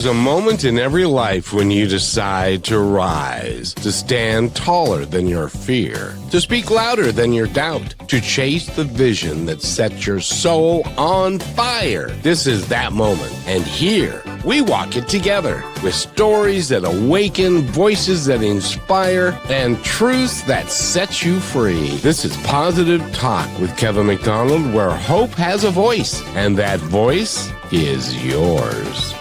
There's a moment in every life when you decide to rise, to stand taller than your fear, to speak louder than your doubt, to chase the vision that sets your soul on fire. This is that moment. And here, we walk it together with stories that awaken, voices that inspire, and truths that set you free. This is Positive Talk with Kevin McDonald, where hope has a voice, and that voice is yours.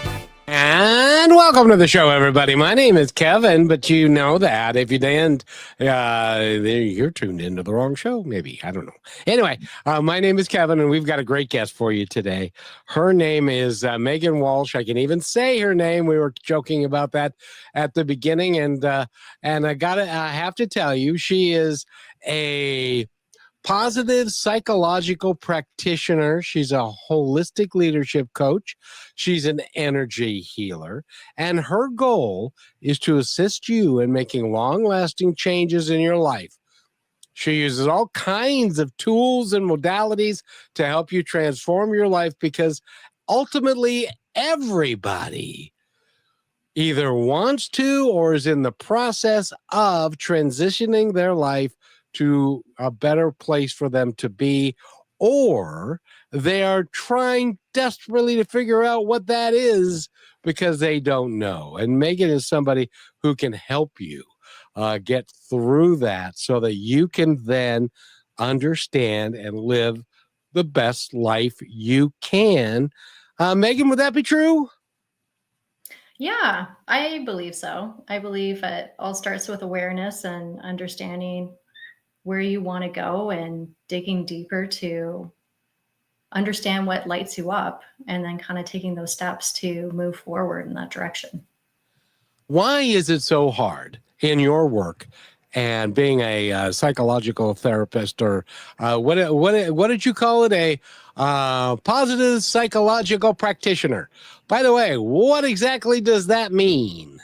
And welcome to the show, everybody. My name is Kevin, but you know that. If you didn't, you're tuned into the wrong show, maybe. I don't know. Anyway, my name is Kevin, and we've got a great guest for you today. Her name is Meghan Walsh. I can even say her name. We were joking about that at the beginning, and I have to tell you, she is a positive psychological practitioner. She's a holistic leadership coach. She's an energy healer. And her goal is to assist you in making long-lasting changes in your life. She uses all kinds of tools and modalities to help you transform your life, because ultimately everybody either wants to or is in the process of transitioning their life to a better place for them to be, or they are trying desperately to figure out what that is because they don't know. And Meghan is somebody who can help you get through that so that you can then understand and live the best life you can. Meghan, would that be true? Yeah, I believe so. I believe it all starts with awareness and understanding where you want to go and digging deeper to understand what lights you up, and then kind of taking those steps to move forward in that direction. Why is it so hard in your work and being a psychological therapist, or what did you call it? A positive psychological practitioner. By the way, what exactly does that mean?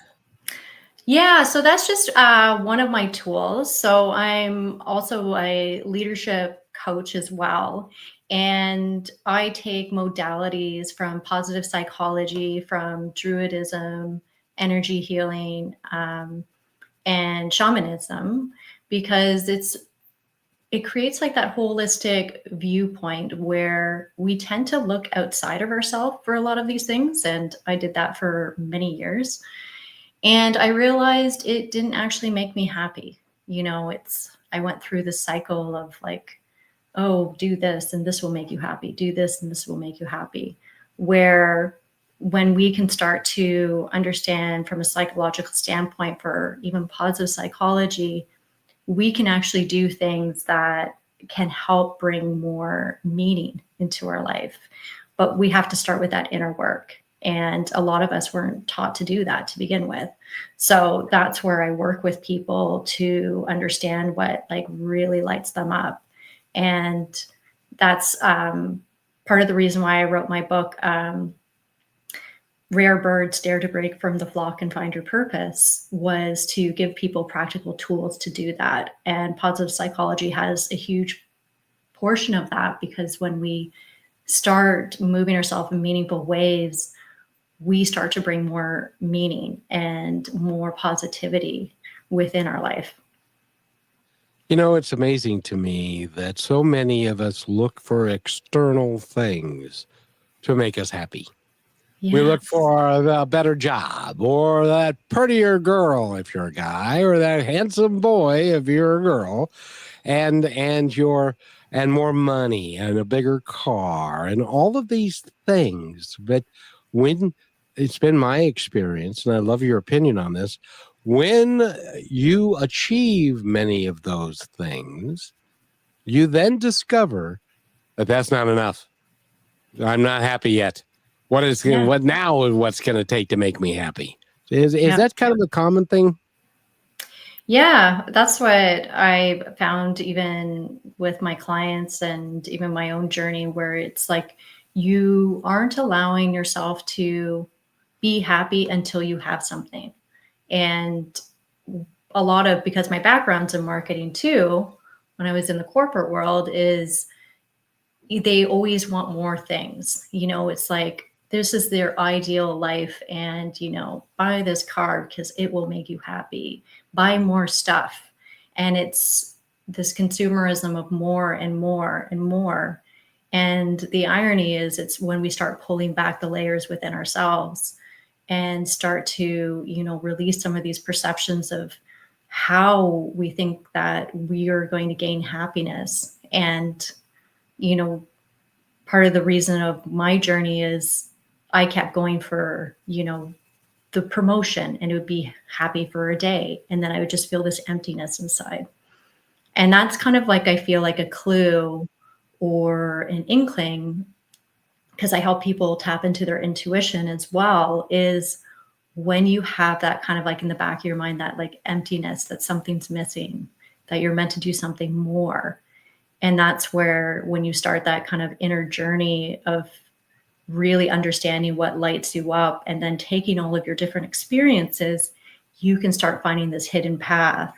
Yeah, so that's just one of my tools. So I'm also a leadership coach as well. And I take modalities from positive psychology, from druidism, energy healing, and shamanism, because it creates like that holistic viewpoint where we tend to look outside of ourselves for a lot of these things. And I did that for many years. And I realized it didn't actually make me happy. I went through this cycle of like, oh, do this and this will make you happy. Do this and this will make you happy. Where when we can start to understand from a psychological standpoint, for even positive psychology, we can actually do things that can help bring more meaning into our life. But we have to start with that inner work. And a lot of us weren't taught to do that to begin with. So that's where I work with people to understand what like really lights them up. And that's part of the reason why I wrote my book, Rare Birds Dare to Break from the Flock and Find Your Purpose, was to give people practical tools to do that. And positive psychology has a huge portion of that, because when we start moving ourselves in meaningful ways, we start to bring more meaning and more positivity within our life. You know, it's amazing to me that so many of us look for external things to make us happy. Yes. We look for a better job, or that prettier girl if you're a guy, or that handsome boy if you're a girl, and more money and a bigger car and all of these things. But when it's been my experience, and I love your opinion on this, when you achieve many of those things, you then discover that that's not enough. I'm not happy yet. What's going to take to make me happy? Is that kind of a common thing? Yeah, that's what I found even with my clients and even my own journey, where it's like you aren't allowing yourself to be happy until you have something. And a lot of, because my background's in marketing too, when I was in the corporate world, is they always want more things. It's like this is their ideal life, and buy this car because it will make you happy, buy more stuff. And it's this consumerism of more and more and more. And the irony is, it's when we start pulling back the layers within ourselves and start to release some of these perceptions of how we think that we are going to gain happiness. And part of the reason of my journey is I kept going for the promotion, and it would be happy for a day, and then I would just feel this emptiness inside. And that's kind of like, I feel like a clue or an inkling, because I help people tap into their intuition as well, is when you have that kind of like in the back of your mind, that like emptiness, that something's missing, that you're meant to do something more. And that's where, when you start that kind of inner journey of really understanding what lights you up, and then taking all of your different experiences, you can start finding this hidden path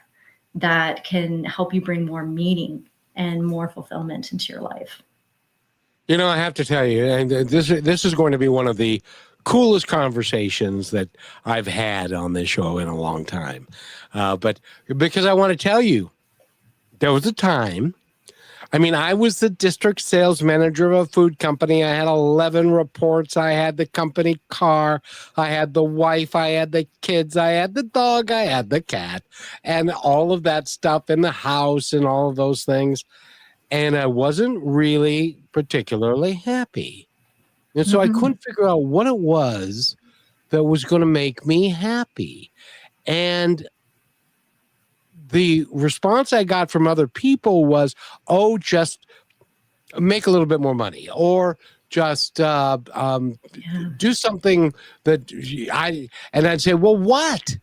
that can help you bring more meaning and more fulfillment into your life. I have to tell you, and this is going to be one of the coolest conversations that I've had on this show in a long time. But because I want to tell you, there was a time, I was the district sales manager of a food company. I had 11 reports. I had the company car. I had the wife. I had the kids. I had the dog. I had the cat, and all of that stuff in the house and all of those things. And I wasn't really particularly happy. And so I couldn't figure out what it was that was going to make me happy. And the response I got from other people was, oh, just make a little bit more money, or just do something that I'd say, well, what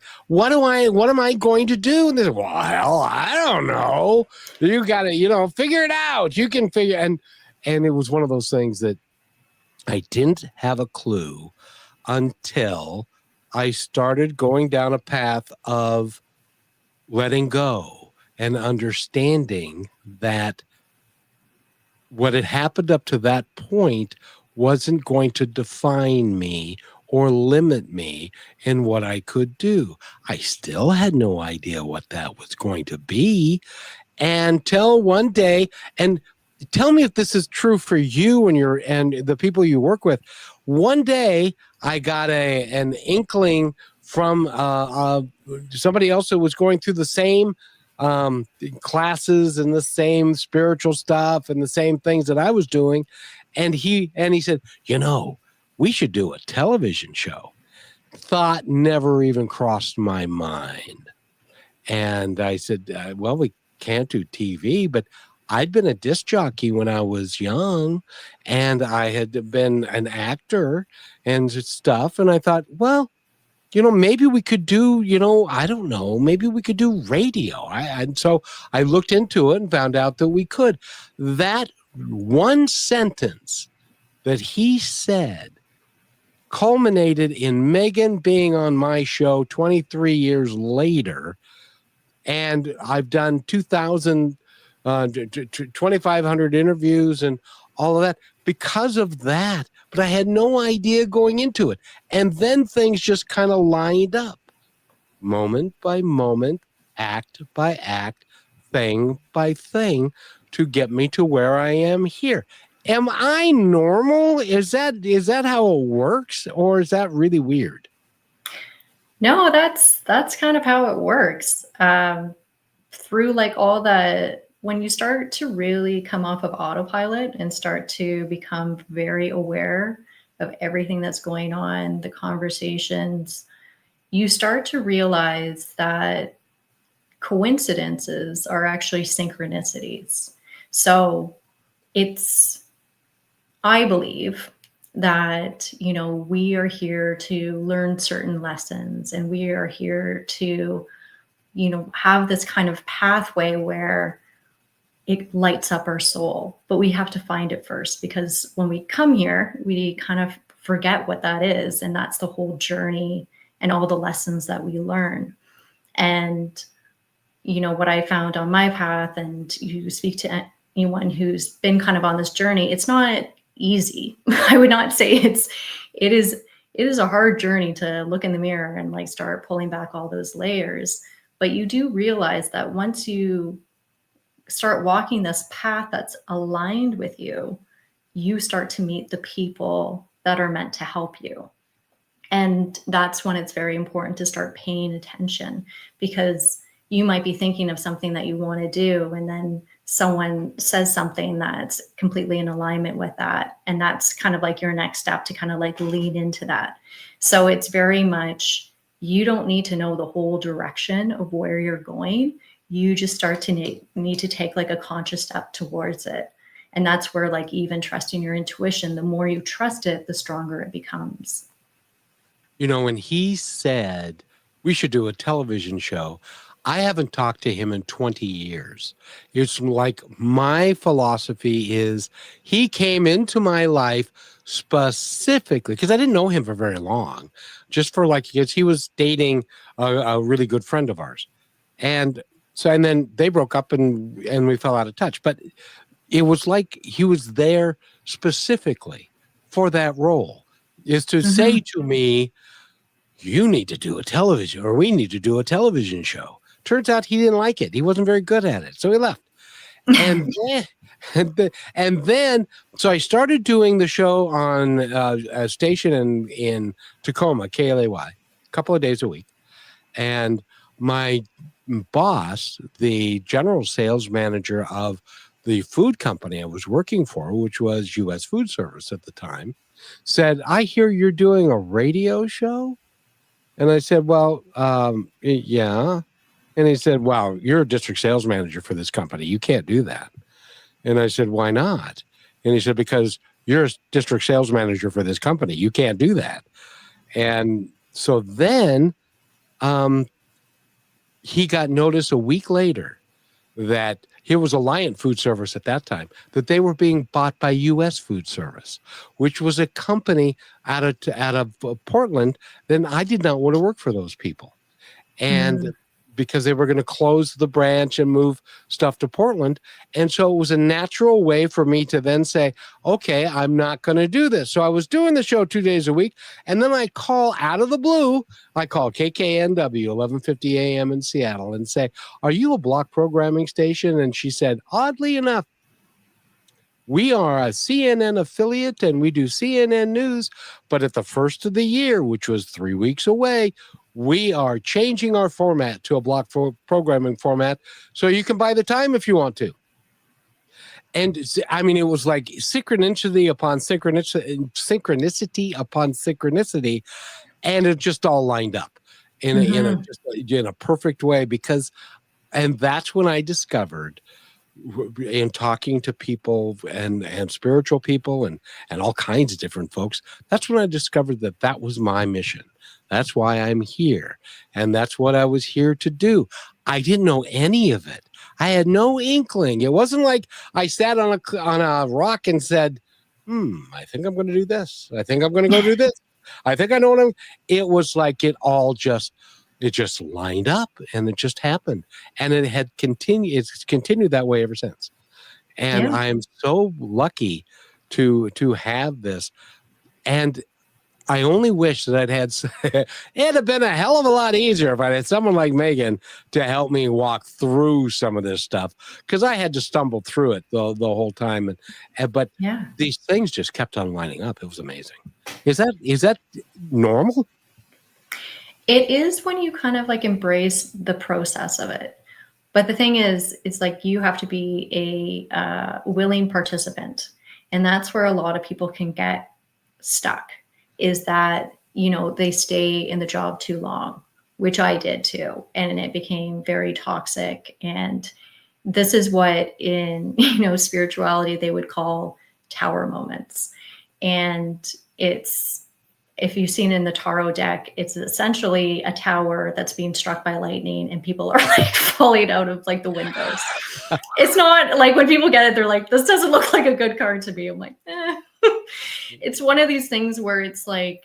am I going to do? And they said, well, I don't know. You got to, figure it out. You can figure. And it was one of those things that I didn't have a clue until I started going down a path of letting go and understanding that what had happened up to that point wasn't going to define me or limit me in what I could do. I still had no idea what that was going to be until one day, and tell me if this is true for you and the people you work with. One day I got an inkling from somebody else who was going through the same classes and the same spiritual stuff and the same things that I was doing. And he said, we should do a television show. Thought never even crossed my mind. And I said, well, we can't do TV, but I'd been a disc jockey when I was young, and I had been an actor and stuff. And I thought, well, maybe we could do, I don't know, maybe we could do radio. And so I looked into it and found out that we could. That one sentence that he said culminated in Meghan being on my show 23 years later. And I've done 2,500 interviews and all of that because of that. But I had no idea going into it. And then things just kind of lined up, moment by moment, act by act, thing by thing, to get me to where I am here. Am I normal? Is that how it works, or is that really weird? No, that's kind of how it works. Through like all that, when you start to really come off of autopilot and start to become very aware of everything that's going on, the conversations, you start to realize that coincidences are actually synchronicities. So I believe that, we are here to learn certain lessons, and we are here to, have this kind of pathway where it lights up our soul. But we have to find it first, because when we come here, we kind of forget what that is. And that's the whole journey and all the lessons that we learn. And, what I found on my path, and you speak to anyone who's been kind of on this journey, it's not easy. I would not say it's it is a hard journey to look in the mirror and like start pulling back all those layers. But you do realize that once you start walking this path that's aligned with you, you start to meet the people that are meant to help you. And that's when it's very important to start paying attention, because you might be thinking of something that you want to do, and then someone says something that's completely in alignment with that. And that's kind of like your next step to kind of like lean into that. So it's very much, you don't need to know the whole direction of where you're going. You just start to need to take like a conscious step towards it. And that's where like even trusting your intuition, the more you trust it, the stronger it becomes. You know, when he said we should do a television show, I haven't talked to him in 20 years. It's like my philosophy is he came into my life specifically because I didn't know him for very long, just for like, because he was dating a really good friend of ours. And so, and then they broke up and we fell out of touch. But it was like he was there specifically for that role, is to say to me, you need to do a television, or we need to do a television show. Turns out he didn't like it. He wasn't very good at it. So he left. And then, and then, so I started doing the show on a station in Tacoma, KLAY, a couple of days a week. And my boss, the general sales manager of the food company I was working for, which was U.S. Food Service at the time, said, I hear you're doing a radio show. And I said, well, yeah. And he said, well, you're a district sales manager for this company. You can't do that. And I said, why not? And he said, because you're a district sales manager for this company. You can't do that. And so then he got notice a week later that here was Alliant Food Service at that time, that they were being bought by U.S. Food Service, which was a company out of Portland. Then I did not want to work for those people. And because they were going to close the branch and move stuff to Portland. And so it was a natural way for me to then say, okay, I'm not going to do this. So I was doing the show 2 days a week. And then I call out of the blue, I call KKNW 1150 AM in Seattle and say, are you a block programming station? And she said, oddly enough, we are a CNN affiliate and we do CNN news. But at the first of the year, which was 3 weeks away, we are changing our format to a block programming format so you can buy the time if you want to. And I mean, it was like synchronicity upon synchronicity upon synchronicity, and it just all lined up in a perfect way. Because, and that's when I discovered, in talking to people and spiritual people and all kinds of different folks, that's when I discovered that that was my mission. That's why I'm here. And that's what I was here to do. I didn't know any of it. I had no inkling. It wasn't like I sat on a rock and said, I think I'm going to do this. I think I'm going to go do this. I think I know what it was like it just lined up and it just happened. And it had it's continued that way ever since. And I'm so lucky to have this. And I only wish that it'd have been a hell of a lot easier if I had someone like Meghan to help me walk through some of this stuff, because I had to stumble through it the whole time. But these things just kept on lining up. It was amazing. Is that normal? It is when you kind of like embrace the process of it. But the thing is, it's like you have to be a willing participant. And that's where a lot of people can get stuck, is that, they stay in the job too long, which I did too. And it became very toxic. And this is what in, spirituality, they would call tower moments. And if you've seen in the tarot deck, it's essentially a tower that's being struck by lightning and people are like falling out of like the windows. It's not like, when people get it, they're like, this doesn't look like a good card to me. I'm like, It's one of these things where it's like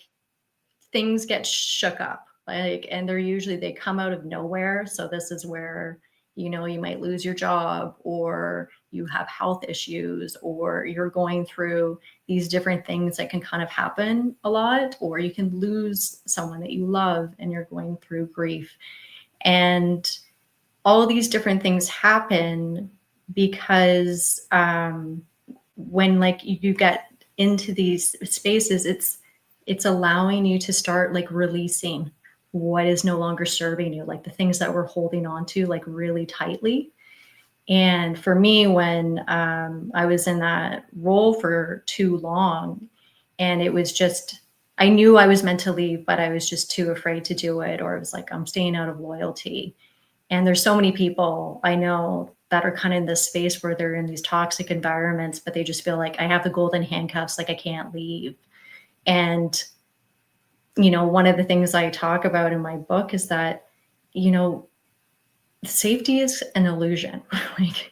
things get shook up, and they come out of nowhere. So this is where, you might lose your job, or you have health issues, or you're going through these different things that can kind of happen a lot, or you can lose someone that you love and you're going through grief. And all these different things happen because when like you get into these spaces, it's allowing you to start like releasing what is no longer serving you, like the things that we're holding on to like really tightly. And for me, when I was in that role for too long, and it was just, I knew I was meant to leave, but I was just too afraid to do it, or it was like, I'm staying out of loyalty. And there's so many people I know that are kind of in this space where they're in these toxic environments, but they just feel like I have the golden handcuffs, like I can't leave. And, you know, one of the things I talk about in my book is that, you know, safety is an illusion. Like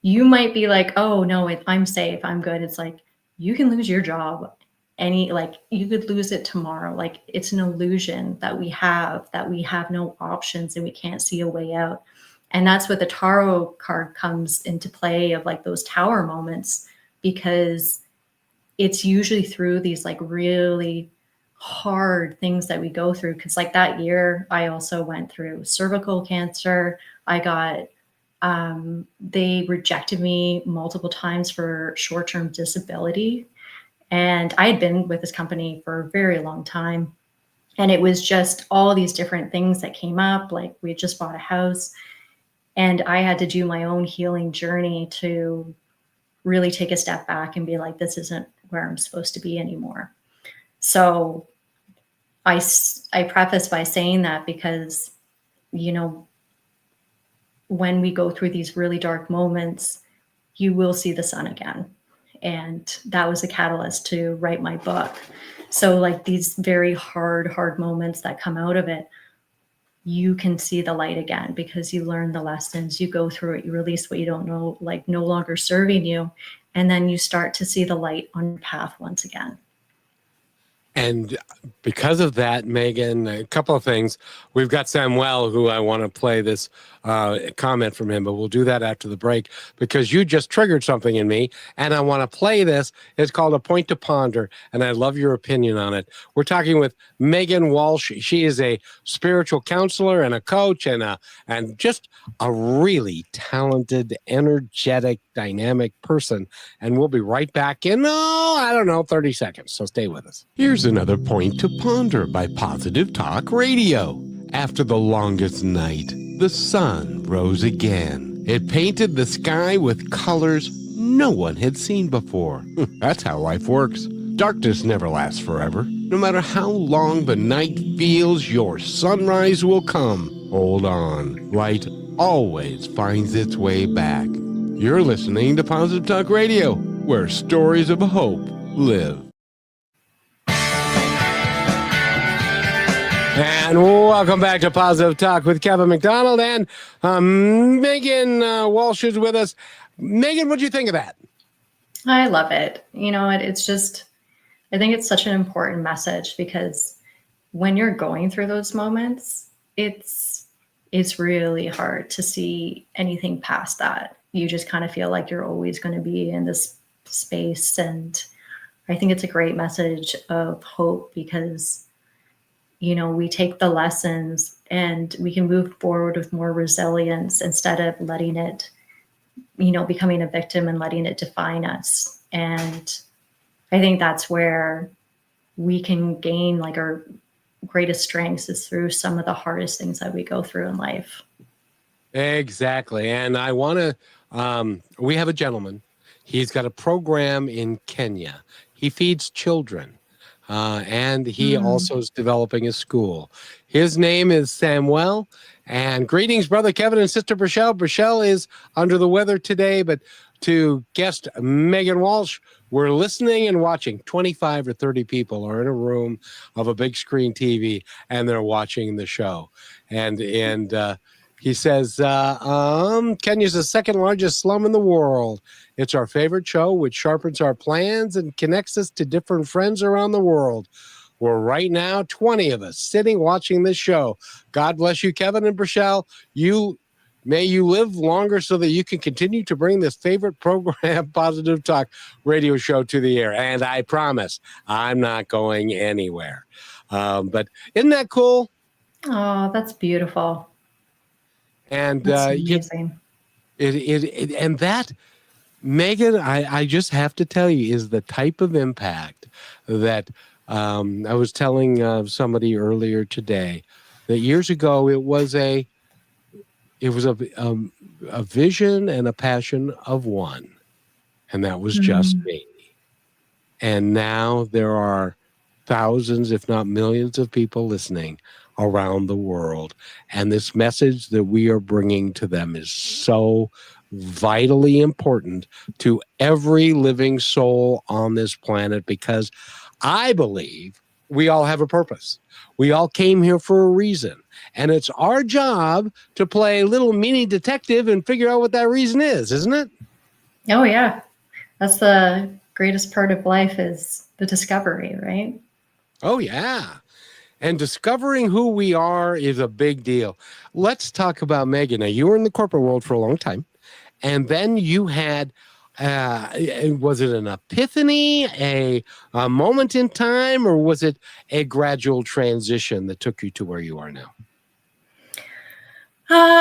you might be like, oh no, I'm safe, I'm good. It's like, you can lose your job like you could lose it tomorrow. Like it's an illusion that we have no options and we can't see a way out. And that's what the tarot card comes into play, of like those tower moments, because it's usually through these like really hard things that we go through. Because like that year I also went through cervical cancer. I got they rejected me multiple times for short-term disability. And I had been with this company for a very long time. And it was just all these different things that came up. Like we had just bought a house, and I had to do my own healing journey to really take a step back and be like, this isn't where I'm supposed to be anymore. So I preface by saying that because, you know, when we go through these really dark moments, you will see the sun again. And that was a catalyst to write my book. So like these very hard moments that come out of it, you can see the light again because you learn the lessons, you go through it, you release what you don't know, like no longer serving you. And then you start to see the light on your path once again. And because of that, Megan, a couple of things. We've got Samuel, who I want to play this comment from him, but we'll do that after the break because you just triggered something in me, and I want to play this. It's called A Point to Ponder, and I love your opinion on it. We're talking with Meghan Walsh. She is a spiritual counselor and a coach and just a really talented, energetic, dynamic person. And we'll be right back in, 30 seconds. So stay with us. Here's another Point to Ponder by Positive Talk Radio. After the longest night, the sun rose again. It painted the sky with colors no one had seen before. That's how life works. Darkness never lasts forever. No matter how long the night feels, your sunrise will come. Hold on. Light always finds its way back. You're listening to Positive Talk Radio, where stories of hope live. And welcome back to Positive Talk with Kevin McDonald, and Meghan Walsh is with us. Meghan, what do you think of that? I love it. You know, it's just, I think it's such an important message because when you're going through those moments, it's really hard to see anything past that. You just kind of feel like you're always going to be in this space. And I think it's a great message of hope because, you know, we take the lessons and we can move forward with more resilience instead of letting it, you know, becoming a victim and letting it define us. And I think that's where we can gain like our greatest strengths is through some of the hardest things that we go through in life. Exactly. And I want to, we have a gentleman. He's got a program in Kenya. He feeds children. And he also is developing a school. His name is Samuel. And greetings, Brother Kevin and Sister Brichelle. Brichelle is under the weather today, but to guest Meghan Walsh, we're listening and watching. 25 or 30 people are in a room of a big screen TV, and they're watching the show. And he says, Kenya's the second largest slum in the world. It's our favorite show, which sharpens our plans and connects us to different friends around the world. We're right now 20 of us sitting watching this show. God bless you, Kevin and Brichelle. You May you live longer so that you can continue to bring this favorite program, Positive Talk radio show, to the air. And I promise I'm not going anywhere. But isn't that cool? Oh, that's beautiful. And That's amazing. and that, Meghan, I just have to tell you, is the type of impact that I was telling somebody earlier today that years ago it was a vision and a passion of one, and that was just Mhm. me. And now there are thousands, if not millions, of people listening around the world. And this message that we are bringing to them is so vitally important to every living soul on this planet, because I believe we all have a purpose. We all came here for a reason. And it's our job to play little mini detective and figure out what that reason is, isn't it? Oh, yeah. That's the greatest part of life, is the discovery, right? Oh, yeah. And discovering who we are is a big deal. Let's talk about Meghan. Now, you were in the corporate world for a long time, and then you had, was it an epiphany, a moment in time, or was it a gradual transition that took you to where you are now?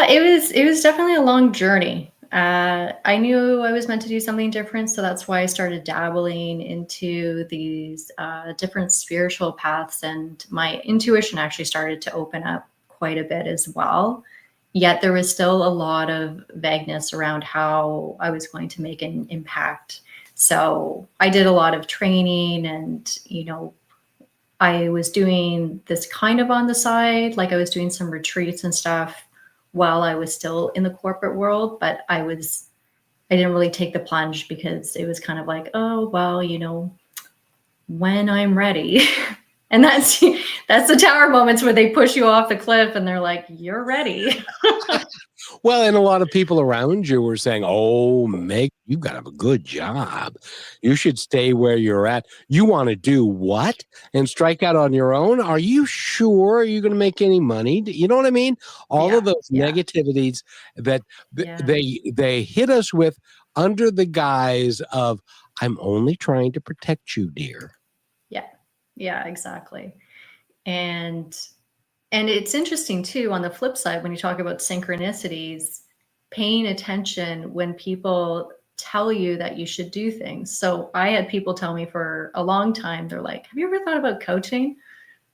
It was definitely a long journey. I knew I was meant to do something different, so that's why I started dabbling into these different spiritual paths, and my intuition actually started to open up quite a bit as well. Yet there was still a lot of vagueness around how I was going to make an impact. So I did a lot of training, and I was doing this kind of on the side, like I was doing some retreats and stuff while I was still in the corporate world, but I didn't really take the plunge because it was kind of like, oh, well, when I'm ready. And that's the tower moments where they push you off the cliff and they're like, you're ready. Well, and a lot of people around you were saying, "Oh, Meg, you got a good job. You should stay where you're at. You want to do what and strike out on your own? Are you sure? Are you going to make any money?" You know what I mean? All of Yeah. those Yeah. negativities that Yeah. they hit us with under the guise of, "I'm only trying to protect you, dear." Yeah. Yeah, exactly. And And it's interesting too, on the flip side, when you talk about synchronicities, paying attention when people tell you that you should do things. So I had people tell me for a long time, they're like, have you ever thought about coaching?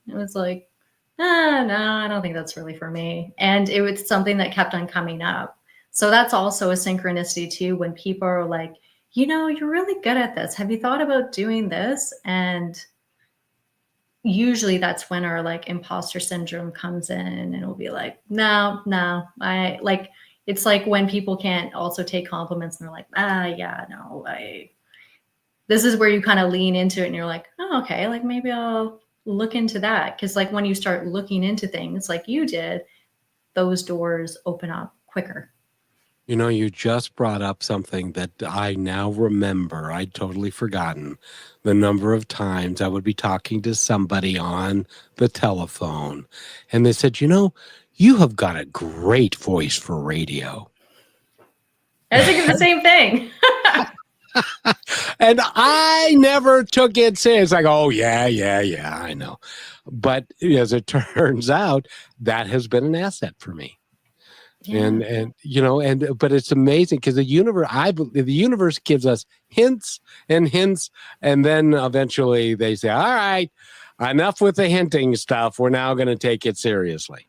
And it was like, no, I don't think that's really for me. And it was something that kept on coming up. So that's also a synchronicity too, when people are like, you're really good at this. Have you thought about doing this? And usually that's when our like imposter syndrome comes in, and it'll be like, no, I like, it's like when people can't also take compliments and they're like, yeah, no, this is where you kind of lean into it and you're like, oh, okay, like maybe I'll look into that. Cause like when you start looking into things like you did, those doors open up quicker. You just brought up something that I now remember. I'd totally forgotten the number of times I would be talking to somebody on the telephone, and they said, you have got a great voice for radio. I was thinking the same thing. And I never took it serious. Like, oh, yeah, I know. But as it turns out, that has been an asset for me. Yeah. And but it's amazing because the universe gives us hints and hints, and then eventually they say, all right, enough with the hinting stuff, we're now going to take it seriously.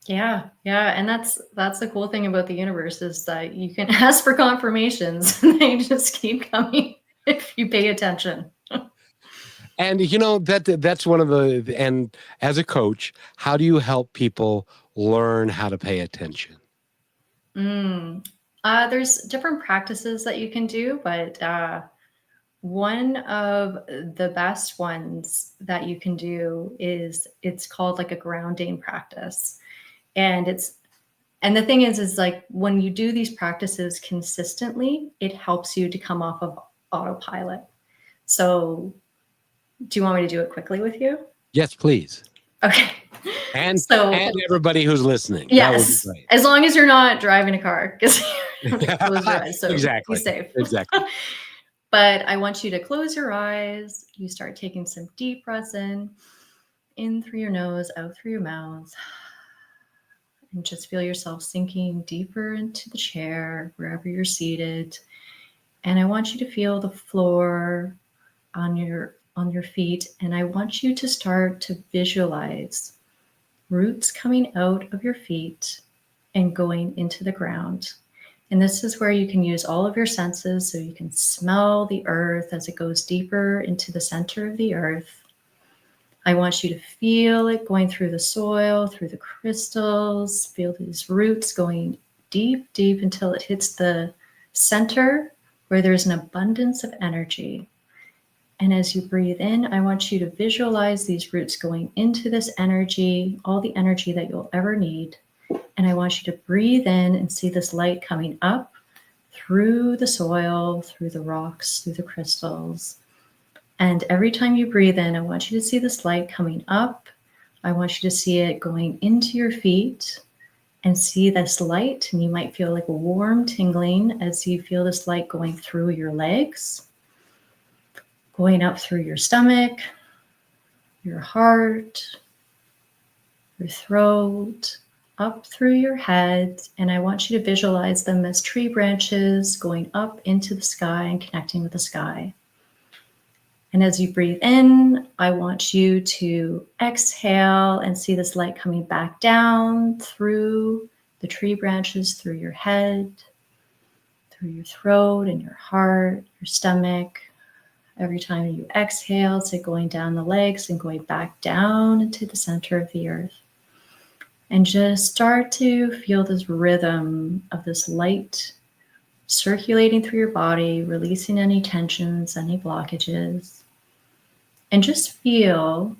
Yeah, yeah, and that's the cool thing about the universe, is that you can ask for confirmations and they just keep coming if you pay attention. And that's one of and as a coach, how do you help people learn how to pay attention? There's different practices that you can do, but one of the best ones that you can do it's called like a grounding practice. And the thing is like when you do these practices consistently, it helps you to come off of autopilot. So do you want me to do it quickly with you? Yes, please. Okay. And So everybody who's listening. That would be yes, great. as long as you're not driving a car, because close your eyes. So be Exactly. safe. Exactly. But I want you to close your eyes. You start taking some deep breaths in through your nose, out through your mouth. And just feel yourself sinking deeper into the chair, wherever you're seated. And I want you to feel the floor on your feet. And I want you to start to visualize roots coming out of your feet and going into the ground. And this is where you can use all of your senses, so you can smell the earth as it goes deeper into the center of the earth. I want you to feel it going through the soil, through the crystals, feel these roots going deep, deep until it hits the center where there's an abundance of energy. And as you breathe in, I want you to visualize these roots going into this energy, all the energy that you'll ever need. And I want you to breathe in and see this light coming up through the soil, through the rocks, through the crystals. And every time you breathe in, I want you to see this light coming up. I want you to see it going into your feet and see this light. And you might feel like a warm tingling as you feel this light going through your legs, going up through your stomach, your heart, your throat, up through your head. And I want you to visualize them as tree branches going up into the sky and connecting with the sky. And as you breathe in, I want you to exhale and see this light coming back down through the tree branches, through your head, through your throat and your heart, your stomach. Every time you exhale, it's like going down the legs and going back down into the center of the earth. And just start to feel this rhythm of this light circulating through your body, releasing any tensions, any blockages. And just feel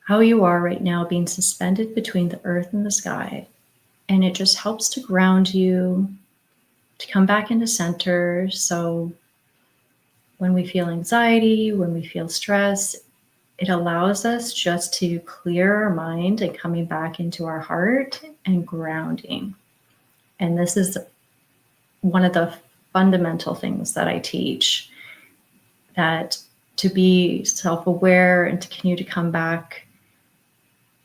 how you are right now, being suspended between the earth and the sky. And it just helps to ground you, to come back into center. So when we feel anxiety, when we feel stress, it allows us just to clear our mind and coming back into our heart and grounding. And this is one of the fundamental things that I teach, that to be self-aware and to continue to come back,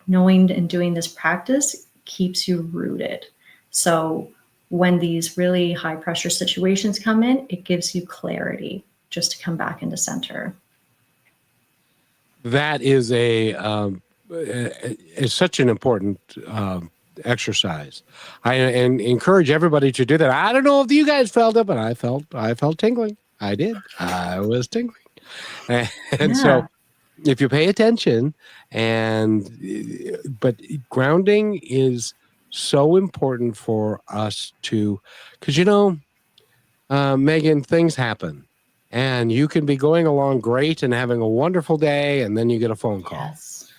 knowing and doing this practice keeps you rooted. So when these really high pressure situations come in, it gives you clarity just to come back into center. That is is such an important exercise. I encourage everybody to do that. I don't know if you guys felt it, but I felt tingling. I did. I was tingling. And so if you pay attention, but grounding is so important for us to, because Meghan, things happen. And you can be going along great and having a wonderful day, and then you get a phone call. Yes.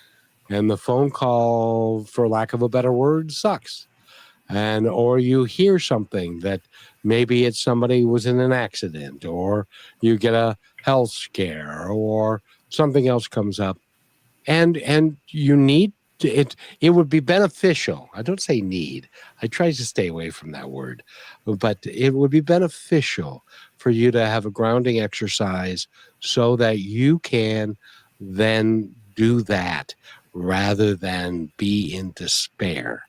And the phone call, for lack of a better word, sucks. Or you hear something that maybe it's somebody was in an accident, or you get a health scare, or something else comes up. And you need to, it would be beneficial. I don't say need. I try to stay away from that word. But it would be beneficial for you to have a grounding exercise so that you can then do that rather than be in despair.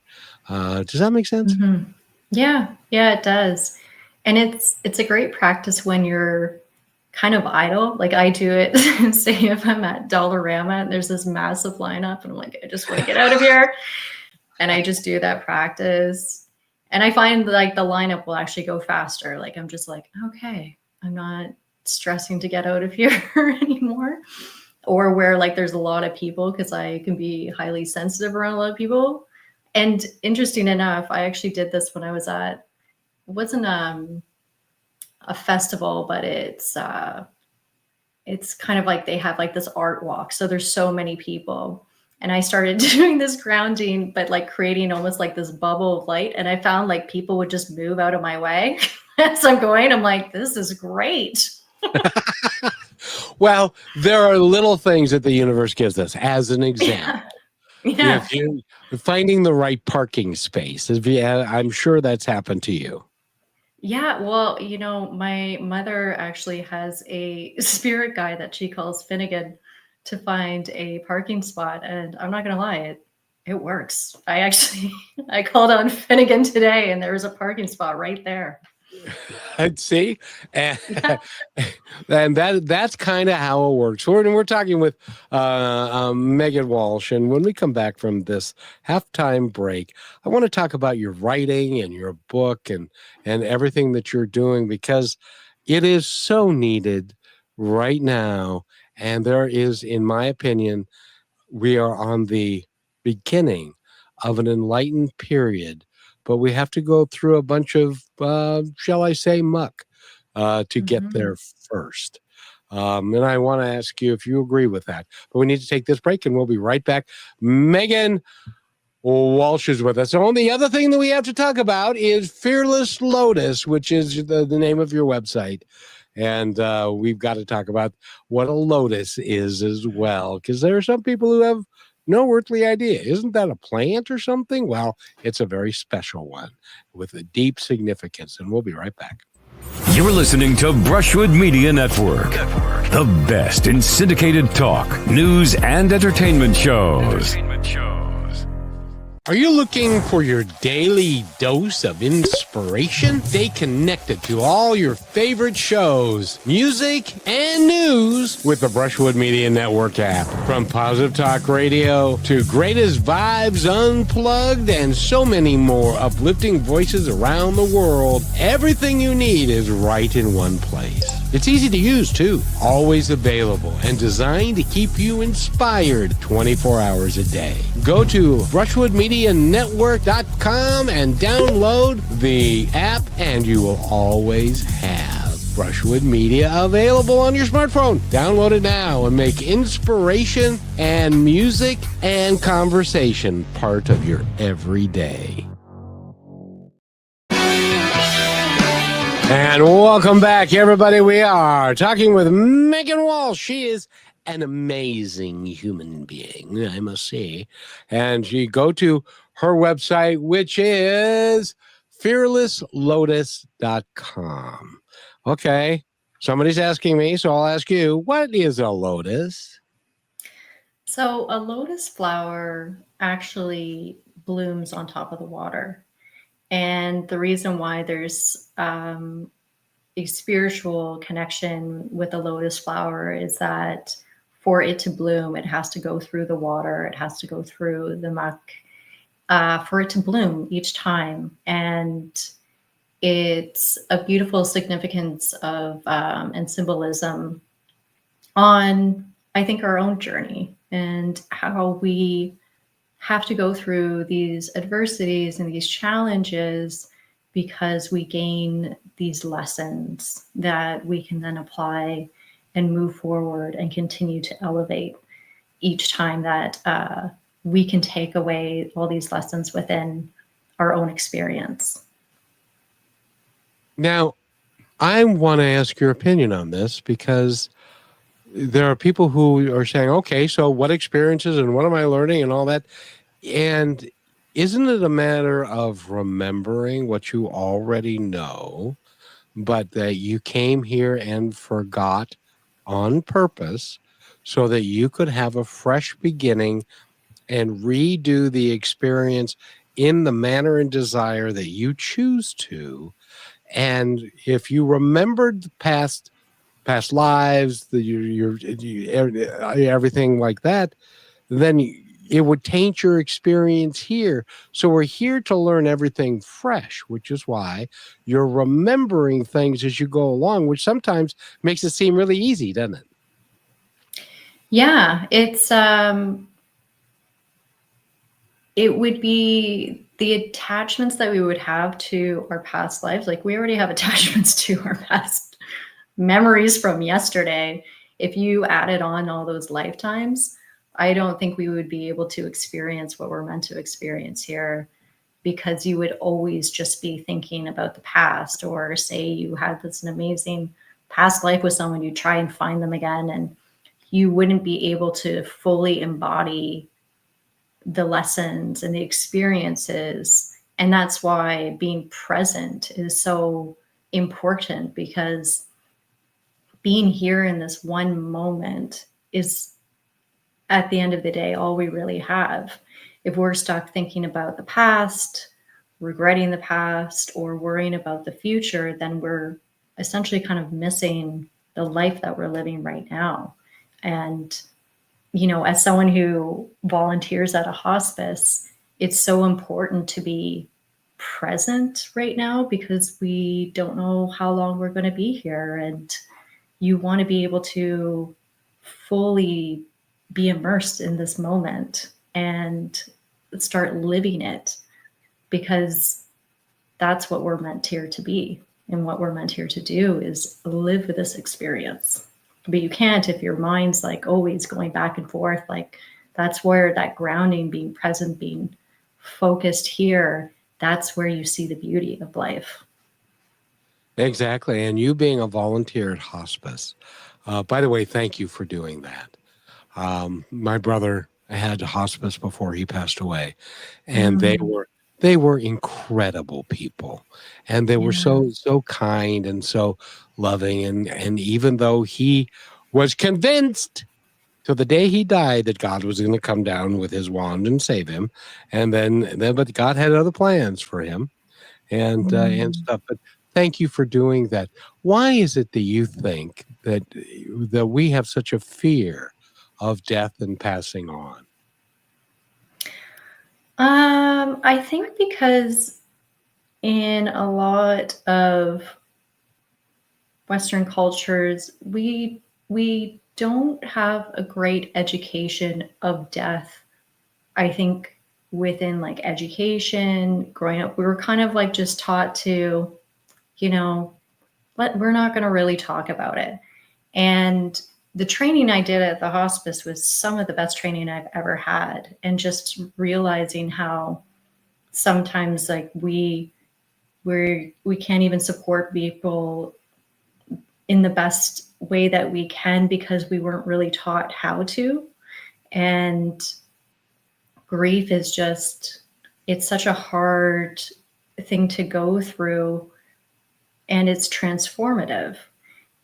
Does that make sense? Mm-hmm. Yeah, it does. And it's a great practice when you're kind of idle. Like I do it, say if I'm at Dollarama and there's this massive lineup and I'm like, I just want to get out of here. And I just do that practice. And I find like the lineup will actually go faster. Like I'm just like, okay, I'm not stressing to get out of here anymore. Or where like there's a lot of people, because I can be highly sensitive around a lot of people. And interesting enough, I actually did this when I was at, it wasn't a festival, but it's kind of like they have like this art walk. So there's so many people. And I started doing this grounding, but like creating almost like this bubble of light. And I found like people would just move out of my way as I'm going. I'm like, this is great. Well, there are little things that the universe gives us. As an Yeah. example, Yeah. if you finding the right parking space, I'm sure that's happened to you. Yeah, well, my mother actually has a spirit guide that she calls Finnegan to find a parking spot, and I'm not gonna lie, it works. I actually I called on Finnegan today, and there was a parking spot right there. I'd see, and, Yeah. and that's kind of how it works. We're talking with Meghan Walsh, and when we come back from this halftime break, I want to talk about your writing and your book and everything that you're doing because it is so needed right now, and there is, in my opinion, we are on the beginning of an enlightened period, but we have to go through a bunch of, shall I say, muck to get Mhm. there first. And I want to ask you if you agree with that. But we need to take this break and we'll be right back. Meghan Walsh is with us. The only other thing that we have to talk about is Fearless Lotus, which is the name of your website. And we've got to talk about what a lotus is as well, because there are some people who have no earthly idea. Isn't that a plant or something? Well, it's a very special one with a deep significance. And we'll be right back. You're listening to Brushwood Media Network, the best in syndicated talk, news, and entertainment shows. Are you looking for your daily dose of inspiration? Stay connected to all your favorite shows, music, and news with the Brushwood Media Network app. From Positive Talk Radio to Greatest Vibes Unplugged and so many more uplifting voices around the world, everything you need is right in one place. It's easy to use, too. Always available and designed to keep you inspired 24 hours a day. Go to brushwoodmedianetwork.com and download the app, and you will always have Brushwood Media available on your smartphone. Download it now and make inspiration and music and conversation part of your everyday. And welcome back, everybody. We are talking with Meghan Walsh. She is an amazing human being, I must say. And you go to her website, which is fearlesslotus.com. Okay, somebody's asking me, so I'll ask you, what is a lotus? So a lotus flower actually blooms on top of the water. And the reason why there's a spiritual connection with a lotus flower is that for it to bloom, it has to go through the water, it has to go through the muck for it to bloom each time. And it's a beautiful significance of and symbolism on, I think, our own journey and how we have to go through these adversities and these challenges because we gain these lessons that we can then apply and move forward and continue to elevate each time that we can take away all these lessons within our own experience. Now, I want to ask your opinion on this because there are people who are saying, okay, so what experiences and what am I learning and all that? And isn't it a matter of remembering what you already know, but that you came here and forgot on purpose so that you could have a fresh beginning and redo the experience in the manner and desire that you choose to? And if you remembered the past lives, everything like that, then it would taint your experience here. So we're here to learn everything fresh, which is why you're remembering things as you go along, which sometimes makes it seem really easy, doesn't it? Yeah, it would be the attachments that we would have to our past lives. Like we already have attachments to our past memories from yesterday. If you added on all those lifetimes, I don't think we would be able to experience what we're meant to experience here, because you would always just be thinking about the past, or say you had this an amazing past life with someone, you try and find them again, and you wouldn't be able to fully embody the lessons and the experiences. And that's why being present is so important, because being here in this one moment is, at the end of the day, all we really have. If we're stuck thinking about the past, regretting the past, or worrying about the future, then we're essentially kind of missing the life that we're living right now. And, you know, as someone who volunteers at a hospice, it's so important to be present right now, because we don't know how long we're going to be here. And you want to be able to fully be immersed in this moment and start living it, because that's what we're meant here to be. And what we're meant here to do is live this experience. But you can't if your mind's like always going back and forth. Like, that's where that grounding, being present, being focused here, that's where you see the beauty of life. Exactly. And you being a volunteer at hospice, by the way, thank you for doing that. My brother had hospice before he passed away, and they were incredible people, and they were Yeah. so kind and so loving, and even though he was convinced till the day he died that God was going to come down with his wand and save him, and then but God had other plans for him, and stuff. But thank you for doing that. Why is it that you think that we have such a fear of death and passing on? I think because in a lot of Western cultures, we don't have a great education of death. I think within like education, growing up, we were kind of like just taught to, you know, we're not going to really talk about it. And the training I did at the hospice was some of the best training I've ever had. And just realizing how sometimes like we can't even support people in the best way that we can, because we weren't really taught how to. And grief is just, it's such a hard thing to go through, and it's transformative.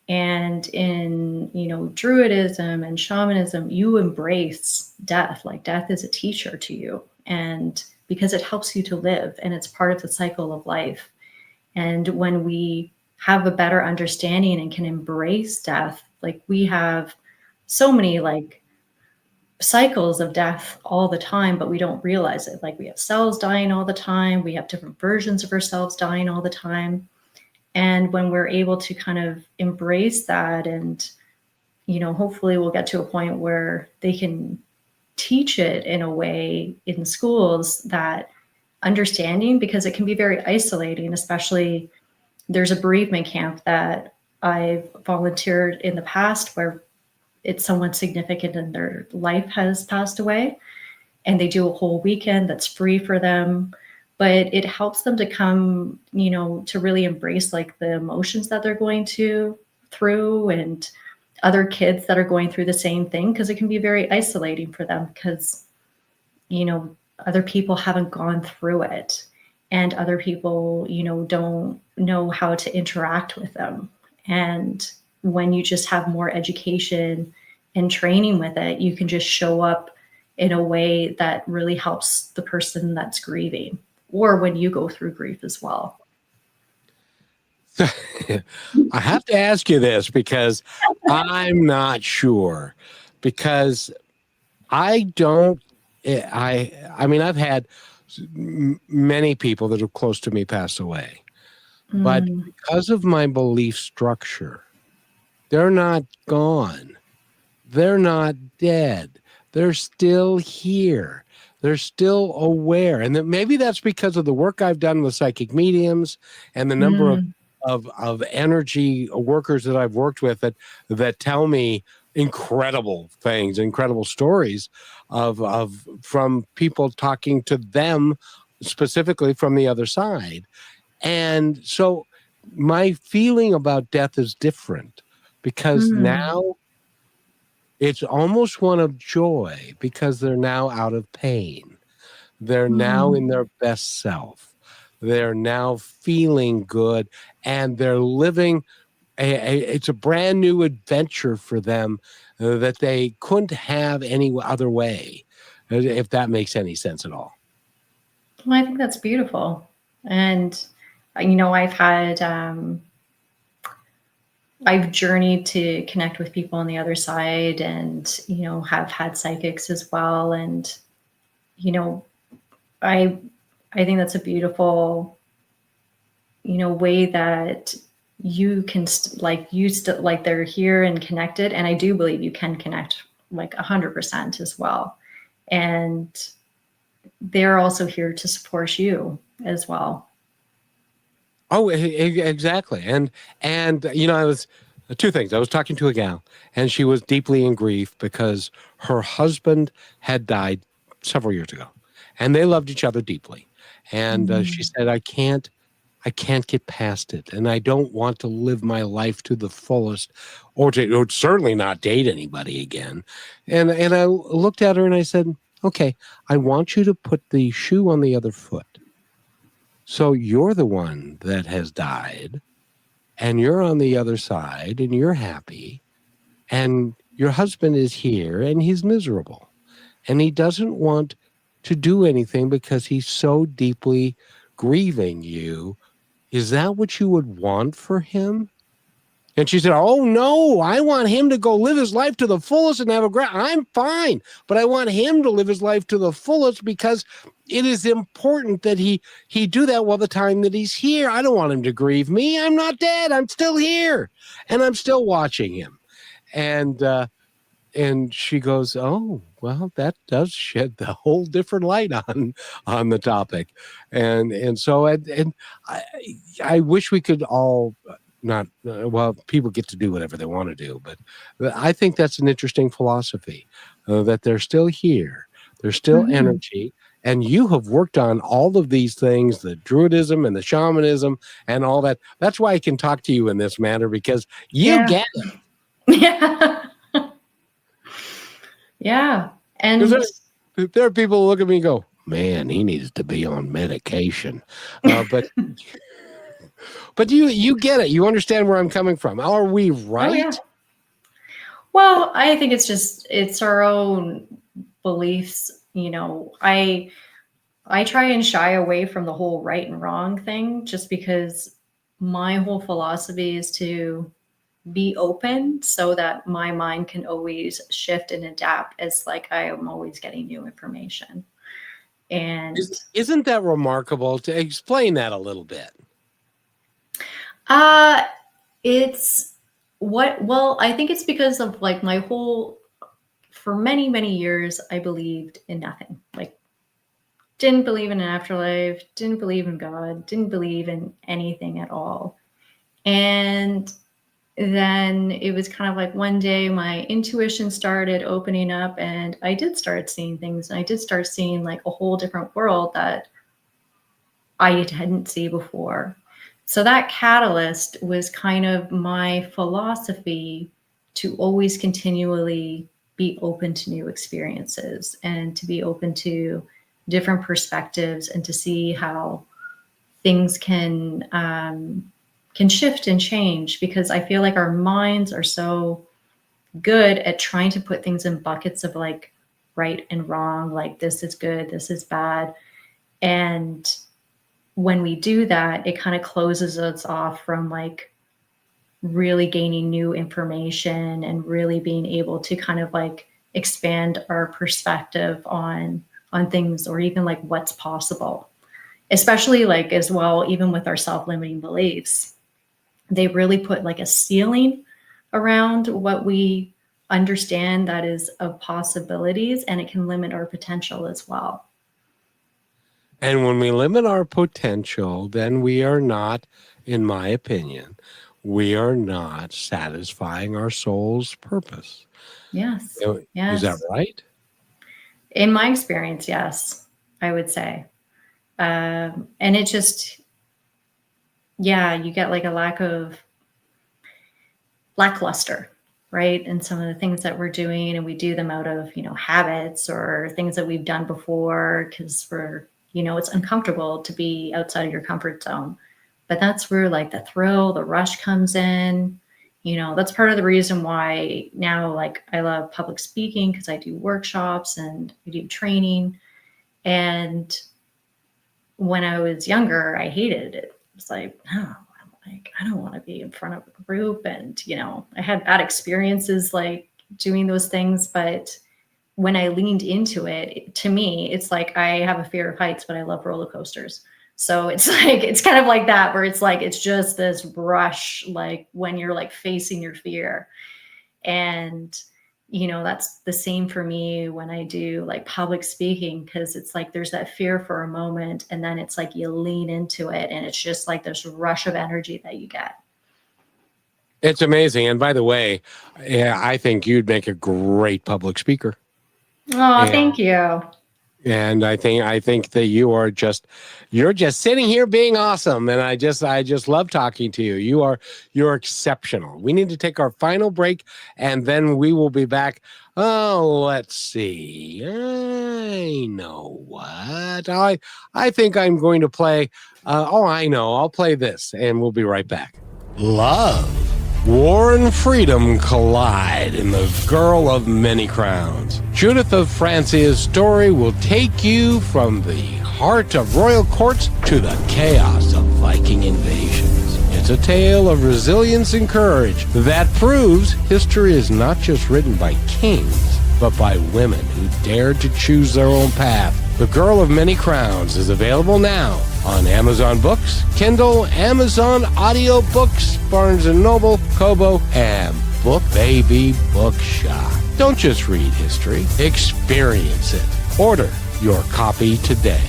And in, you know, druidism and shamanism, you embrace death. Like, death is a teacher to you, and because it helps you to live, and it's part of the cycle of life. And when we have a better understanding and can embrace death, like, we have so many like cycles of death all the time, but we don't realize it. Like, we have cells dying all the time. We have different versions of ourselves dying all the time. And when we're able to kind of embrace that, and, you know, hopefully we'll get to a point where they can teach it in a way in schools, that understanding, because it can be very isolating, especially there's a bereavement camp that I've volunteered in the past where it's someone significant in their life has passed away, and they do a whole weekend that's free for them. But it helps them to come, you know, to really embrace like the emotions that they're going through, and other kids that are going through the same thing, because it can be very isolating for them, because, you know, other people haven't gone through it, and other people, you know, don't know how to interact with them. And when you just have more education and training with it, you can just show up in a way that really helps the person that's grieving, or when you go through grief as well. I have to ask you this, because I'm not sure, because I don't, I mean, I've had many people that are close to me pass away, but because of my belief structure, they're not gone. They're not dead. They're still here. They're still aware. And maybe that's because of the work I've done with psychic mediums and the number of energy workers that I've worked with that tell me incredible things, incredible stories of from people talking to them specifically from the other side. And so my feeling about death is different, because now it's almost one of joy, because they're now out of pain. They're now in their best self. They're now feeling good, and they're living it's a brand new adventure for them that they couldn't have any other way, if that makes any sense at all. Well, I think that's beautiful. And, you know, I've journeyed to connect with people on the other side, and, you know, have had psychics as well. And, you know, I, I think that's a beautiful, you know, way that you can like they're here and connected. And I do believe you can connect like 100% as well. And they're also here to support you as well. Oh, exactly. And you know, I was two things. I was talking to a gal, and she was deeply in grief because her husband had died several years ago, and they loved each other deeply. And she said, I can't get past it, and I don't want to live my life to the fullest, or certainly not date anybody again. And I looked at her and I said, okay, I want you to put the shoe on the other foot. So you're the one that has died, and you're on the other side, and you're happy, and your husband is here, and he's miserable, and he doesn't want to do anything because he's so deeply grieving you. Is that what you would want for him? And she said, oh, no, I want him to go live his life to the fullest and have a great, I'm fine, but I want him to live his life to the fullest because it is important that he do that while the time that he's here. I don't want him to grieve me. I'm not dead. I'm still here, and I'm still watching him. And she goes, oh, well, that does shed the whole different light on the topic. And so I wish we could all not, well, people get to do whatever they want to do, but I think that's an interesting philosophy, that they're still here. There's still energy. And you have worked on all of these things, the druidism and the shamanism and all that. That's why I can talk to you in this manner, because you get it. Yeah. Yeah. And there are people who look at me and go, man, he needs to be on medication. But you get it. You understand where I'm coming from. Are we right? Oh, yeah. Well, I think it's our own beliefs. You know, I try and shy away from the whole right and wrong thing, just because my whole philosophy is to be open so that my mind can always shift and adapt, as like I am always getting new information. And isn't that remarkable? To explain that a little bit. I think it's because of like my whole, for many, many years, I believed in nothing. Like, didn't believe in an afterlife, didn't believe in God, didn't believe in anything at all. And then it was kind of like one day my intuition started opening up, and I did start seeing things. And I did start seeing like a whole different world that I hadn't seen before. So that catalyst was kind of my philosophy, to always continually be open to new experiences and to be open to different perspectives, and to see how things can shift and change, because I feel like our minds are so good at trying to put things in buckets of like right and wrong, like this is good, this is bad. And when we do that, it kind of closes us off from like really gaining new information and really being able to kind of like expand our perspective on things, or even like what's possible, especially like as well, even with our self-limiting beliefs. They really put like a ceiling around what we understand that is of possibilities, and it can limit our potential as well. And when we limit our potential, then we are not, in my opinion, we are not satisfying our soul's purpose. Yes. Is that right? In my experience, yes, I would say. And it just, yeah, you get like a lackluster, right? And some of the things that we're doing, and we do them out of, habits or things that we've done before because it's uncomfortable to be outside of your comfort zone. But that's where like the thrill, the rush comes in. That's part of the reason why now, like, I love public speaking because I do workshops and I do training. And when I was younger, I hated it. It's like, oh, I don't want to be in front of a group. And, I had bad experiences like doing those things. But when I leaned into it, to me, it's like I have a fear of heights, but I love roller coasters. So it's like, it's kind of like that, where it's like, it's just this rush, like when you're like facing your fear. And that's the same for me when I do like public speaking, because it's like there's that fear for a moment, and then it's like you lean into it, and it's just like this rush of energy that you get. It's amazing. And by the way, yeah, I think you'd make a great public speaker. Oh, And thank you. And I think that you're just sitting here being awesome, and I just love talking to you. You're exceptional. We need to take our final break, and then we will be back. Oh, let's see. I know what I think I'm going to play. I know. I'll play this, and we'll be right back. Love. War and freedom collide in The Girl of Many Crowns. Judith of Francia's story will take you from the heart of royal courts to the chaos of Viking invasions. It's a tale of resilience and courage that proves history is not just written by kings, but by women who dared to choose their own path. The Girl of Many Crowns is available now on Amazon Books, Kindle, Amazon Audiobooks, Barnes & Noble, Kobo, and Book Baby Bookshop. Don't just read history, experience it. Order your copy today.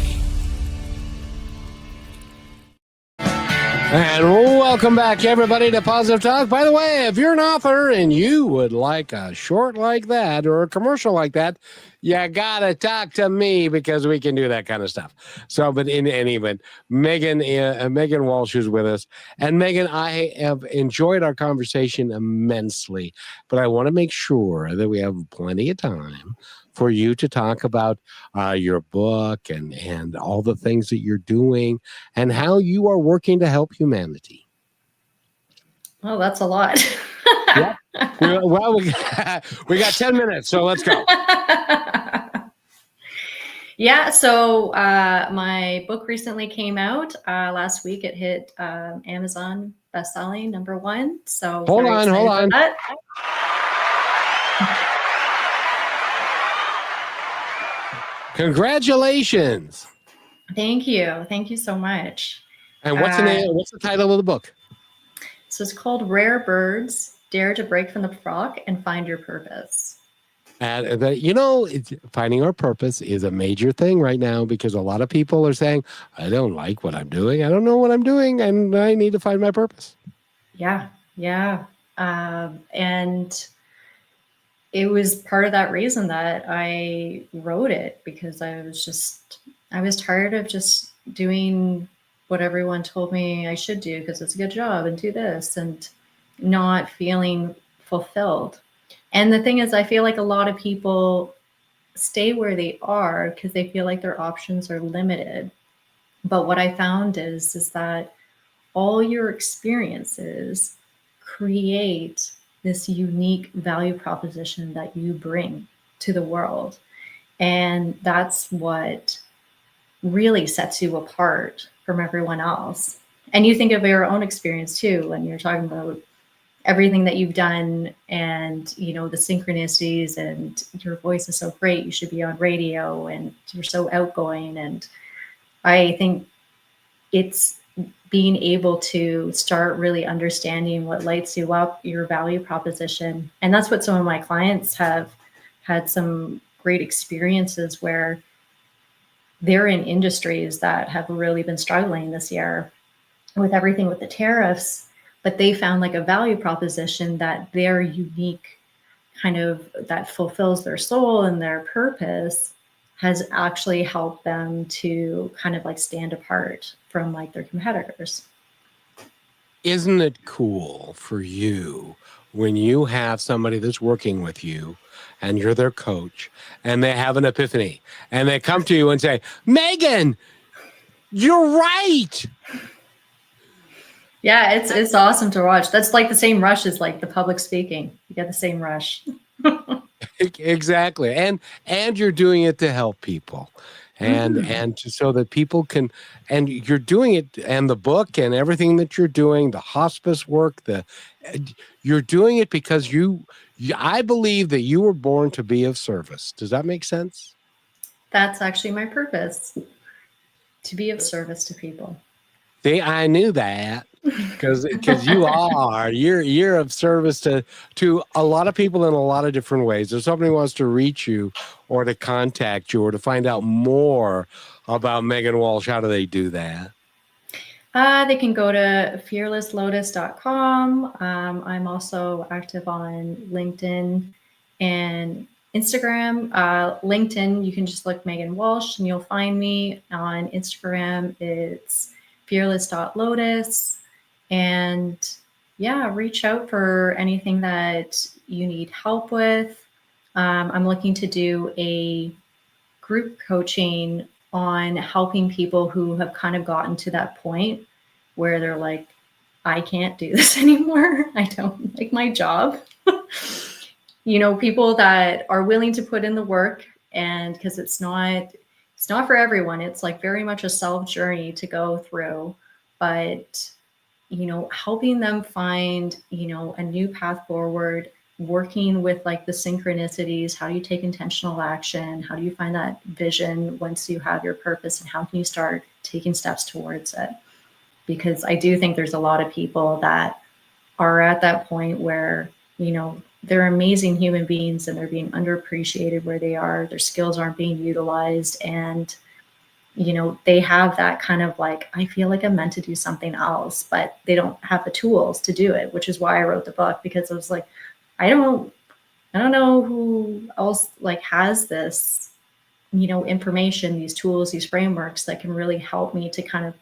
And welcome back, everybody, to Positive Talk. By the way, if you're an author and you would like a short like that or a commercial like that, you gotta talk to me, because we can do that kind of stuff. So, but in any event, Meghan Walsh is with us. And Meghan, I have enjoyed our conversation immensely, but I want to make sure that we have plenty of time for you to talk about your book and all the things that you're doing and how you are working to help humanity. Oh, that's a lot. Yeah. Well, we got 10 minutes, so let's go. Yeah, so my book recently came out last week. It hit Amazon bestselling #1. So hold on. That. Congratulations. Thank you so much. And what's the name? What's the title of the book? So it's called Rare Birds: Dare to Break from the Flock and Find Your Purpose. Finding our purpose is a major thing right now, because a lot of people are saying, I don't like what I'm doing. I don't know what I'm doing, and I need to find my purpose. Yeah. And it was part of that reason that I wrote it, because I was tired of just doing what everyone told me I should do because it's a good job and do this, and not feeling fulfilled. And the thing is, I feel like a lot of people stay where they are because they feel like their options are limited. But what I found is that all your experiences create this unique value proposition that you bring to the world. And that's what really sets you apart from everyone else. And you think of your own experience too, when you're talking about everything that you've done, and the synchronicities, and your voice is so great, you should be on radio, and you're so outgoing. And I think it's being able to start really understanding what lights you up, your value proposition. And that's what some of my clients have had some great experiences where they're in industries that have really been struggling this year with everything with the tariffs, but they found like a value proposition that they're unique, kind of that fulfills their soul and their purpose, has actually helped them to kind of like stand apart from like their competitors. Isn't it cool for you when you have somebody that's working with you and you're their coach and they have an epiphany and they come to you and say, Meghan, you're right. Yeah, it's awesome to watch. That's like the same rush as like the public speaking. You get the same rush. Exactly. And you're doing it to help people. So that people can, and you're doing it, and the book and everything that you're doing, the hospice work, you're doing it because I believe that you were born to be of service. Does that make sense? That's actually my purpose, to be of service to people. See, I knew that because you're of service to a lot of people in a lot of different ways. If somebody wants to reach you or to contact you or to find out more about Meghan Walsh, how do they do that? They can go to fearlesslotus.com. I'm also active on LinkedIn and Instagram. LinkedIn, you can just look Meghan Walsh and you'll find me. On Instagram, it's fearless.lotus. And yeah, reach out for anything that you need help with. I'm looking to do a group coaching on helping people who have kind of gotten to that point where they're like, I can't do this anymore. I don't like my job. People that are willing to put in the work, and because it's not for everyone. It's like very much a self journey to go through, but helping them find, a new path forward, working with like the synchronicities. How do you take intentional action? How do you find that vision once you have your purpose, and how can you start taking steps towards it? Because I do think there's a lot of people that are at that point where, they're amazing human beings and they're being underappreciated where they are. Their skills aren't being utilized. And, they have that kind of like, I feel like I'm meant to do something else, but they don't have the tools to do it, which is why I wrote the book, because I was like, I don't know who else like has this, information, these tools, these frameworks that can really help me to kind of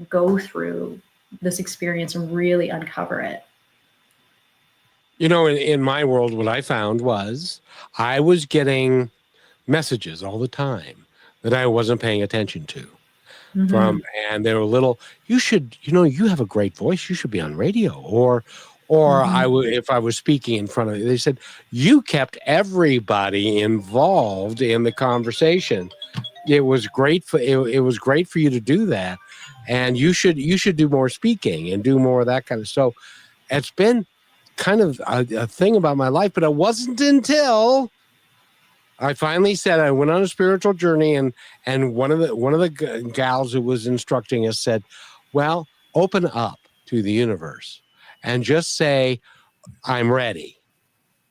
go through this experience and really uncover it. In my world, what I found was I was getting messages all the time that I wasn't paying attention to. And they were little, you should, you have a great voice. You should be on radio. Or if I was speaking in front of you, they said, you kept everybody involved in the conversation. It was great for you to do that. And you should do more speaking and do more of that kind of. So it's been kind of a thing about my life, but it wasn't until I finally said, I went on a spiritual journey, and one of the gals who was instructing us said, well, open up to the universe and just say, I'm ready.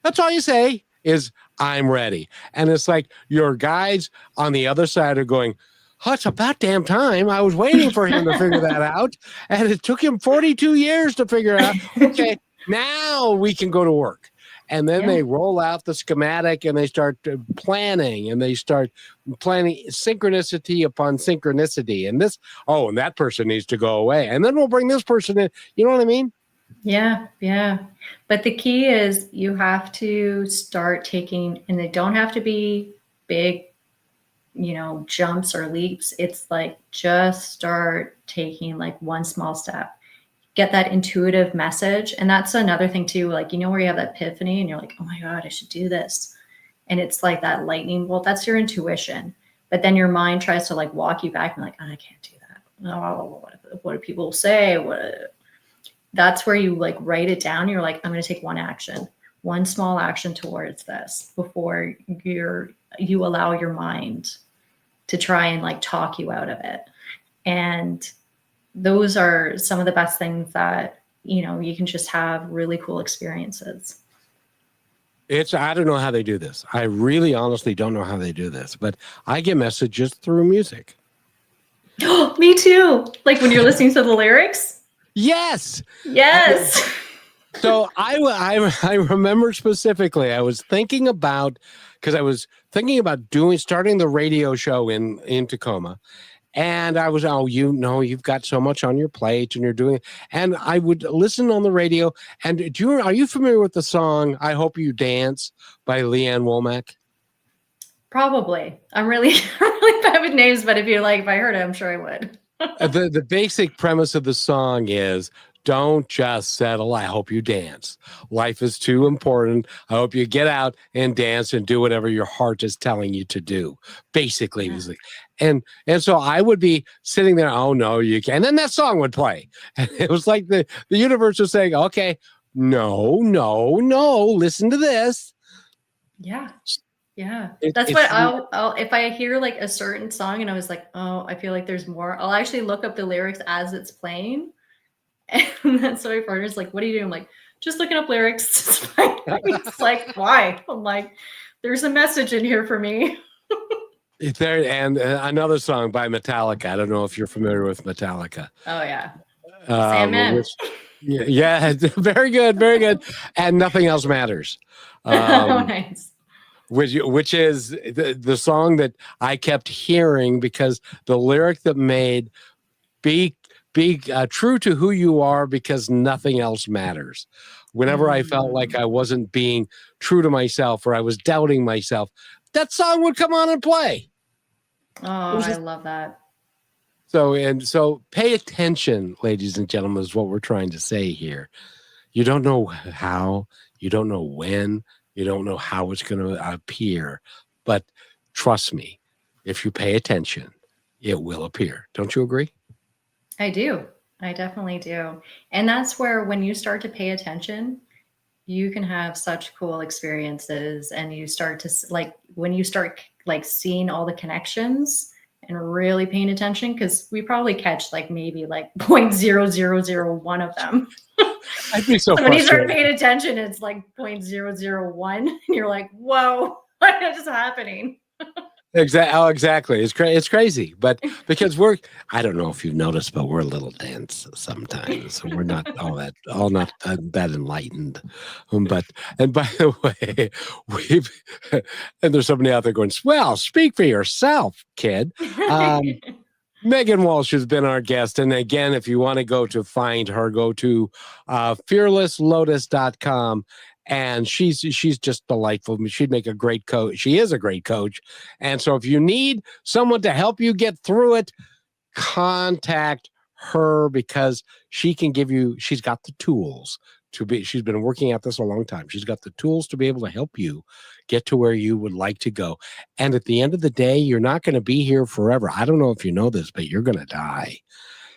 That's all you say is, I'm ready. And it's like your guides on the other side are going, oh, it's about damn time. I was waiting for him to figure that out. And it took him 42 years to figure out, okay, now we can go to work. And then they roll out the schematic and they start planning, and they start planning synchronicity upon synchronicity. And and that person needs to go away. And then we'll bring this person in. You know what I mean? Yeah. Yeah. But the key is you have to start taking, and they don't have to be big, jumps or leaps. It's like, just start taking like one small step. Get that intuitive message. And that's another thing too, like, where you have that epiphany and you're like, oh my God, I should do this. And it's like that lightning bolt, that's your intuition. But then your mind tries to like walk you back and like, oh, I can't do that. Oh, what do people say? That's where you like write it down. You're like, I'm going to take one small action towards this before you allow your mind to try and like talk you out of it. And those are some of the best things that, you can just have really cool experiences. I don't know how they do this. I really honestly don't know how they do this, but I get messages through music. Me too. Like when you're listening to the lyrics. Yes. Yes. So I remember specifically, I was thinking about starting the radio show in Tacoma. And I was, oh, you've got so much on your plate and you're doing it. And I would listen on the radio. And are you familiar with the song "I Hope You Dance" by Leanne Womack? Probably. I'm really, really bad with names, but if I heard it, I'm sure I would. The basic premise of the song is, don't just settle. I hope you dance. Life is too important. I hope you get out and dance and do whatever your heart is telling you to do. Basically, Yeah. and so I would be sitting there. Oh no, you can't. And then that song would play. And it was like the universe was saying, okay, no, listen to this. Yeah. Yeah. It- That's it's what I'll if I hear like a certain song and I was like, oh, I feel like there's more, I'll actually look up the lyrics as it's playing. And then so my partner's like, what are you doing? I'm like, just looking up lyrics. It's like, why? I'm like, there's a message in here for me. It's there, and another song by Metallica. I don't know if you're familiar with Metallica. Oh yeah. Sandman. Yeah, very good, very good. And Nothing Else Matters. Oh, nice. Which is the song that I kept hearing, because the lyric that made be true to who you are, because nothing else matters. Whenever I felt like I wasn't being true to myself or I was doubting myself, that song would come on and play. Oh, I love that. So pay attention, ladies and gentlemen, is what we're trying to say here. You don't know how, you don't know when, you don't know how it's going to appear, but trust me, if you pay attention, it will appear. Don't you agree? I do. I definitely do. And that's where, when you start to pay attention, you can have such cool experiences, and you start to when you start seeing all the connections and really paying attention, because we probably catch maybe 0.0001 of them. I'd be so when you start frustrated. paying attention, it's like 0.001 and you're like, whoa, what is happening? Exactly. It's crazy, but because I don't know if you've noticed, but we're a little dense sometimes. We're not not that enlightened. But, and by the way, and there's somebody out there going, well, speak for yourself, kid. Meghan Walsh has been our guest. And again, if you want to go to find her, go to fearlesslotus.com. And she's just delightful. She'd make a great coach. She is a great coach. And so if you need someone to help you get through it, contact her, because she can give you, she's got the tools she's been working at this a long time. She's got the tools to be able to help you get to where you would like to go. And at the end of the day, you're not going to be here forever. I don't know if you know this, but you're going to die.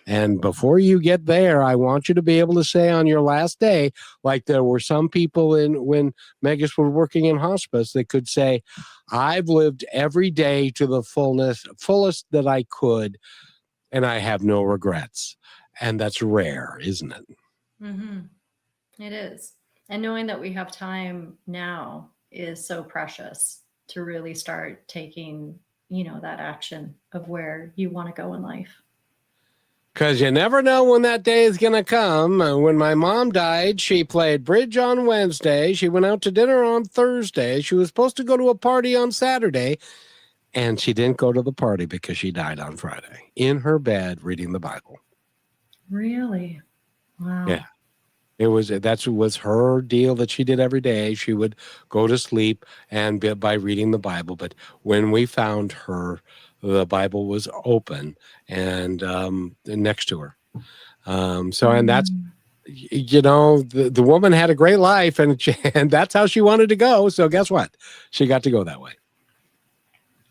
And before you get there, I want you to be able to say on your last day, like there were some people when Megas were working in hospice, they could say, I've lived every day to the fullest that I could, and I have no regrets. And that's rare, isn't it? Mm-hmm. It is. And knowing that we have time now is so precious to really start taking, that action of where you want to go in life. Because you never know when that day is going to come. When my mom died, she played bridge on Wednesday. She went out to dinner on Thursday. She was supposed to go to a party on Saturday, and she didn't go to the party because she died on Friday in her bed reading the Bible. Really? Wow. Yeah. That was her deal that she did every day. She would go to sleep by reading the Bible. But when we found her, the Bible was open and next to her. And that's, the woman had a great life, and that's how she wanted to go. So guess what? She got to go that way.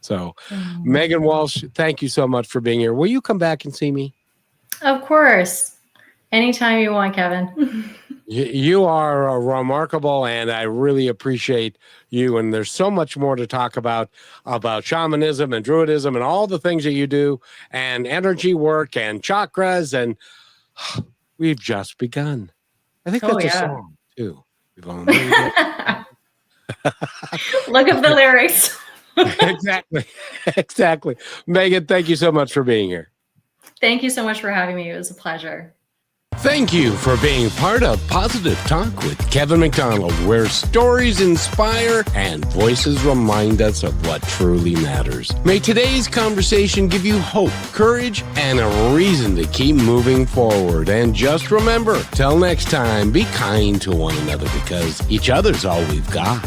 So Meghan Walsh, thank you so much for being here. Will you come back and see me? Of course. Anytime you want, Kevin. You are remarkable, and I really appreciate you. And there's so much more to talk about shamanism and druidism and all the things that you do, and energy work and chakras, and we've just begun. I think that's a song too. We've only Look up the lyrics. Exactly. Meghan, thank you so much for being here. Thank you so much for having me. It was a pleasure. Thank you for being part of Positive Talk with Kevin McDonald, where stories inspire and voices remind us of what truly matters. May today's conversation give you hope, courage, and a reason to keep moving forward. And just remember, till next time, be kind to one another because each other's all we've got.